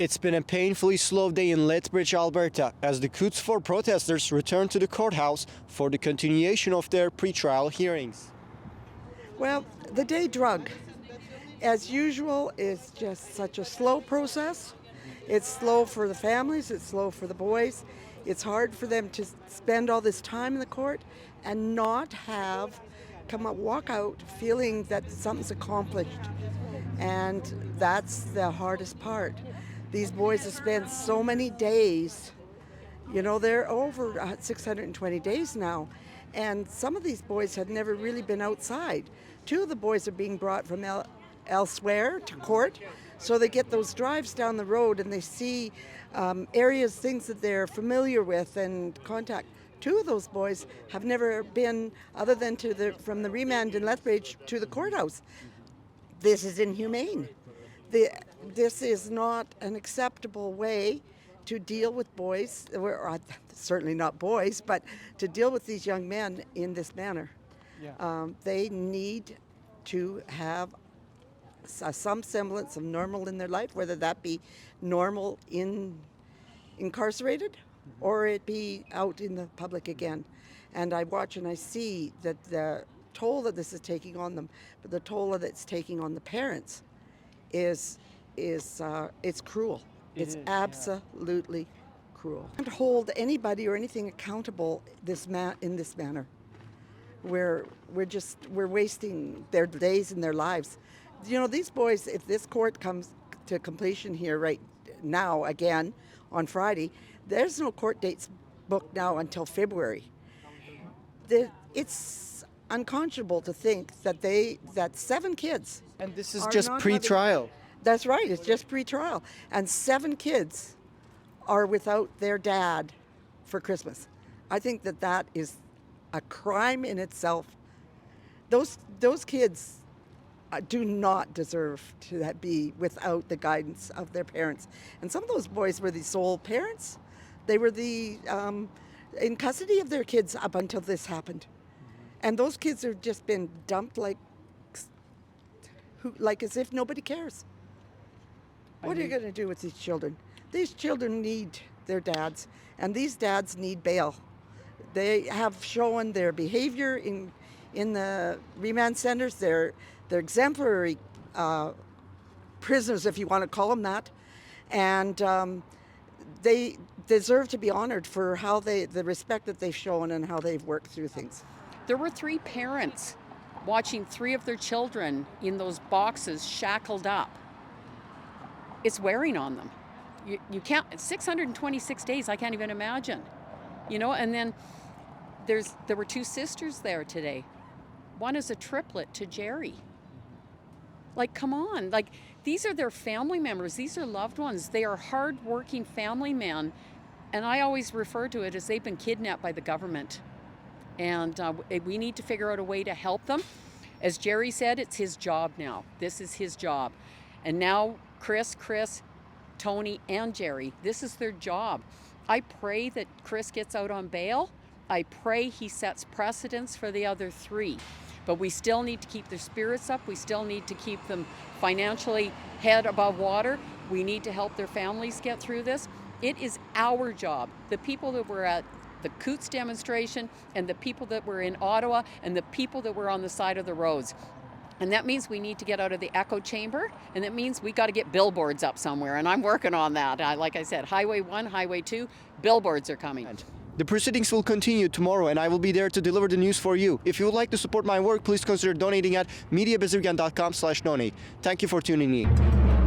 It's been a painfully slow day in Lethbridge, Alberta, as the Coutts 4 protesters return to the courthouse for the continuation of their pre-trial hearings. Well, the day drug, as usual, is just such a slow process. It's slow for the families, it's slow for the boys. It's hard for them to spend all this time in the court and not walk out feeling that something's accomplished. And that's the hardest part. These boys have spent so many days, they're over 620 days now. And some of these boys had never really been outside. Two of the boys are being brought from elsewhere to court. So they get those drives down the road and they see areas, things that they're familiar with and contact. Two of those boys have never been, other than from the remand in Lethbridge to the courthouse. This is inhumane. This is not an acceptable way to deal with boys, or certainly not boys, but to deal with these young men in this manner. Yeah. They need to have some semblance of normal in their life, whether that be normal incarcerated or it be out in the public again. And I watch and I see that the toll that this is taking on them, but the toll that it's taking on the parents is it's cruel. It's absolutely cruel. Can't hold anybody or anything accountable in this manner. We're wasting their days and their lives. These boys, if this court comes to completion here right now again on Friday, there's no court dates booked now until February. It's unconscionable to think that 7 kids. And this is just pre-trial. That's right, it's just pre-trial. And 7 kids are without their dad for Christmas. I think that is a crime in itself. Those kids do not deserve to be without the guidance of their parents. And some of those boys were the sole parents. They were in custody of their kids up until this happened. And those kids have just been dumped like as if nobody cares. What are you going to do with these children? These children need their dads, and these dads need bail. They have shown their behavior in the remand centers. They're exemplary prisoners, if you want to call them that, and they deserve to be honored for the respect that they've shown and how they've worked through things. There were 3 parents watching 3 of their children in those boxes shackled up. It's wearing on them. You can't, 626 days, I can't even imagine. And then there were 2 sisters there today. One is a triplet to Jerry. Come on, these are their family members. These are loved ones. They are hard-working family men. And I always refer to it as they've been kidnapped by the government. And we need to figure out a way to help them. As Jerry said, it's his job now. This is his job. And now Chris, Tony, and Jerry, this is their job. I pray that Chris gets out on bail. I pray he sets precedents for the other 3. But we still need to keep their spirits up. We still need to keep them financially head above water. We need to help their families get through this. It is our job. The people that were at the Coutts demonstration and the people that were in Ottawa and the people that were on the side of the roads. And that means we need to get out of the echo chamber, and that means we got to get billboards up somewhere, and I'm working on that. Like I said, Highway 1, Highway 2, billboards are coming. The proceedings will continue tomorrow, and I will be there to deliver the news for you. If you would like to support my work, please consider donating at mediabazirgan.com/donate. Thank you for tuning in.